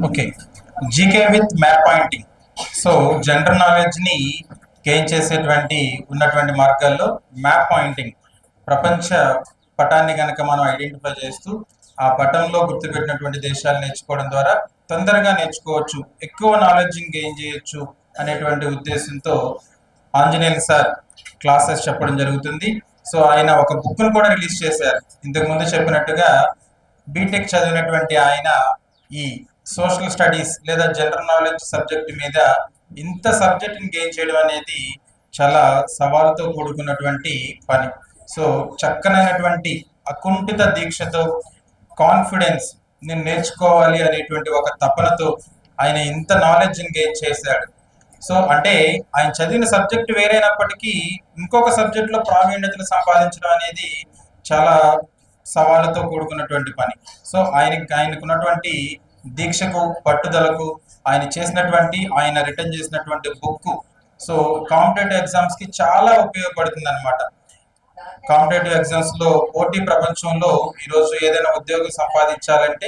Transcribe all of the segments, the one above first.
Okay. GK with map pointing. So general నాలెడ్జ్ని gain చేసేటువంటి ఉన్నటువంటి మార్గాల్లో మ్యాప్ పాయింటింగ్, ప్రపంచ పటాన్ని కనుక మనం ఐడెంటిఫై చేస్తూ ఆ పటంలో గుర్తుపెట్టినటువంటి దేశాలు నేర్చుకోవడం ద్వారా తొందరగా నేర్చుకోవచ్చు, ఎక్కువ నాలెడ్జ్ని గెయిన్ చేయొచ్చు అనేటువంటి ఉద్దేశంతో ఆంజనేయులు సార్ క్లాసెస్ చెప్పడం జరుగుతుంది. సో ఆయన ఒక బుక్ను కూడా రిలీజ్ చేశారు. ఇంతకు ముందు చెప్పినట్టుగా బీటెక్ చదివినటువంటి ఆయన ఈ సోషల్ స్టడీస్ లేదా జనరల్ నాలెడ్జ్ సబ్జెక్ట్ మీద ఇంత సబ్జెక్ట్ని గెయిన్ చేయడం అనేది చాలా సవాలుతో కూడుకున్నటువంటి పని. సో చక్కనైనటువంటి అకుంఠిత దీక్షతో, కాన్ఫిడెన్స్, నేను నేర్చుకోవాలి అనేటువంటి ఒక తపనతో ఆయన ఇంత నాలెడ్జ్ని గెయిన్ చేశాడు. సో అంటే ఆయన చదివిన సబ్జెక్ట్ వేరైనప్పటికీ ఇంకొక సబ్జెక్ట్లో ప్రావీణ్యతను సంపాదించడం అనేది చాలా సవాళ్ళతో కూడుకున్నటువంటి పని. సో ఆయనకున్నటువంటి దీక్షకు, పట్టుదలకు, ఆయన రిటర్న్ చేసినటువంటి బుక్ సో కాంపిటేటివ్ ఎగ్జామ్స్కి చాలా ఉపయోగపడుతుంది అనమాట. కాంపిటేటివ్ ఎగ్జామ్స్లో, పోటీ ప్రపంచంలో ఈరోజు ఏదైనా ఉద్యోగం సంపాదించాలంటే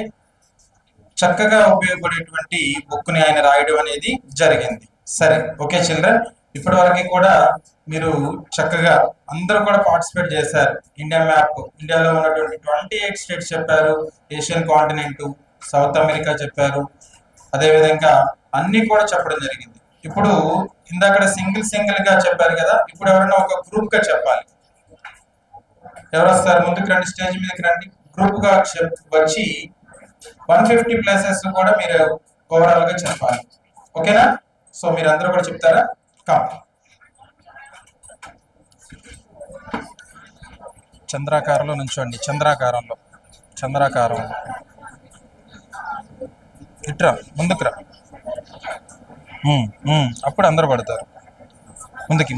చక్కగా ఉపయోగపడేటువంటి బుక్ని ఆయన రాయడం అనేది జరిగింది. సరే, ఓకే చిల్డ్రన్, ఇప్పటి వరకు కూడా మీరు చక్కగా అందరూ కూడా పార్టిసిపేట్ చేశారు. ఇండియా మ్యాప్, ఇండియాలో ఉన్నటువంటి 28 స్టేట్స్ చెప్పారు, ఏషియన్ కాంటినెంట్, సౌత్ అమెరికా చెప్పారు, అదేవిధంగా అన్ని కూడా చెప్పడం జరిగింది. ఇప్పుడు ఇందాక సింగిల్ గా చెప్పారు కదా, ఇప్పుడు ఎవరైనా ఒక గ్రూప్ గా చెప్పాలి. ఎవరు వస్తారు? ముందుకు రండి, స్టేజ్ మీదకి రండి. గ్రూప్ గా వచ్చి 150 ప్లేసెస్ కూడా మీరు ఓవరాల్ గా చెప్పాలి. ఓకేనా? సో మీరు అందరూ కూడా చెప్తారా? కమ్. చంద్రాకారంలో నుంచోండి. చంద్రాకారంలో ఇట్రా, ముందుకురా. అప్పుడు అందరూ పడతారు. ముందుకి.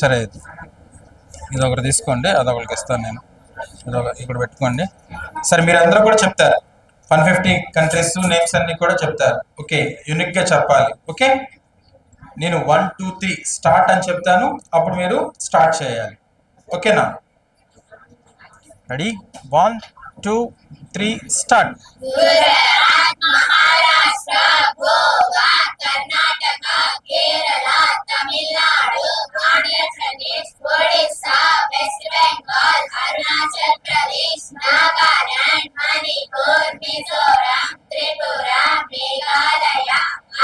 సరే, ఇదొకటి తీసుకోండి, అదొకరికి ఇస్తాను నేను. ఇక్కడ పెట్టుకోండి. సరే, మీరు అందరూ కూడా చెప్తారు. 150 కంట్రీస్ నేమ్స్ అన్ని కూడా చెప్తారు. ఓకే, యూనిక్ గా చెప్పాలి. ఓకే, నేను 1 2 3 స్టార్ట్ అని చెప్తాను, అప్పుడు మీరు స్టార్ట్ చేయాలి. ఓకేనా? Ready? 1 2 3 start. Gujarat, Maharashtra, Goa, Karnataka, Kerala, Tamil Nadu, Andhra Pradesh, Odisha, west Bengal, Arunachal Pradesh, Nagaland, Manipur, Mizoram, Tripura, Meghalaya,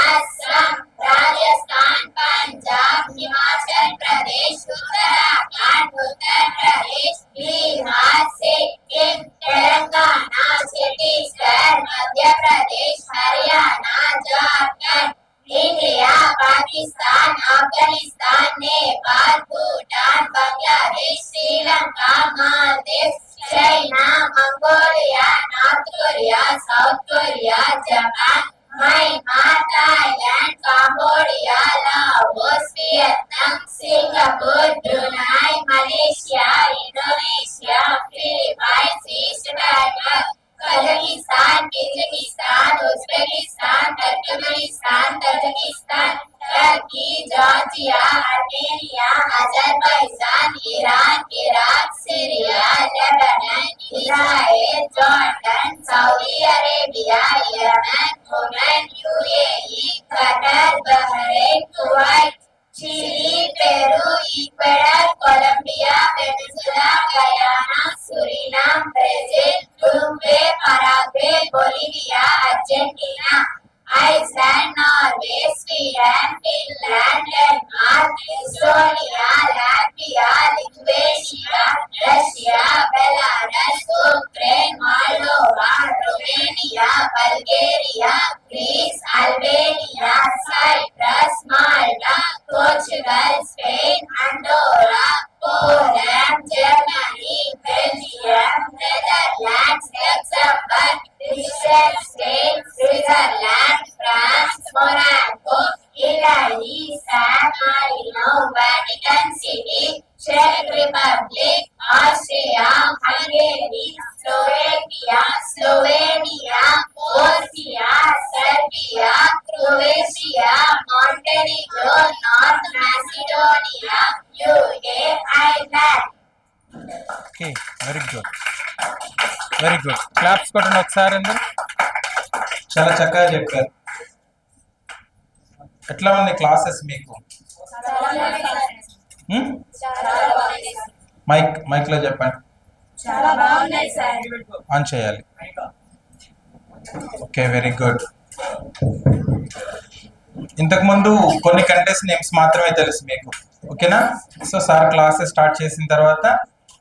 Assam, Rajasthan, Punjab, Himachal Pradesh, Uttarakhand, Uttar Pradesh, Bihar, Sikkim, Telangana, Chhattisgarh, Madhya Pradesh, Haryana, Jharkhand, India, Pakistan, Afghanistan, Nepal, Bhutan, Bangladesh, Sri Lanka, Maldives, China, Mongolia, north Korea, south Korea, Japan, Myanmar, Thailand, Cambodia, Laos, Vietnam, Singapore, Brunei, Malaysia, Indonesia, Philippines, east Bengal, Kazakhstan, Kyrgyzstan, Uzbekistan, టర్కమెనిస్తాన్, Tajikistan, Turkey, Georgia, Armenia, Azerbaijan, Iran, Iraq, Syria, Lebanon, Israel, Jordan, Saudi Arabia, Yemen, Oman, UAE, Qatar, Bahrain, Kuwait, Chile, Peru, Ecuador, Colombia, Venezuela, very good. Claps కొట్టండి ఒకసారి అందరూ. చాలా చక్కగా చెప్పారు. ఎట్లా ఉంది classes మీకు? Mic లో చెప్పండి. ఆన్ చేయాలి. Okay, very good. ఇంతకుముందు కొన్ని కంట్రీస్ నేమ్స్ మాత్రమే తెలుసు మీకు, ఓకేనా? సో సార్ క్లాసెస్ స్టార్ట్ చేసిన తర్వాత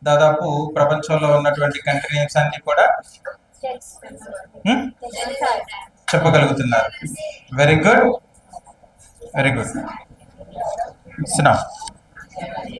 దాదాపు ప్రపంచంలో ఉన్నటువంటి కంట్రీ నేమ్స్ అన్ని కూడా చెప్పగలుగుతున్నారు. Very good, very good. సినా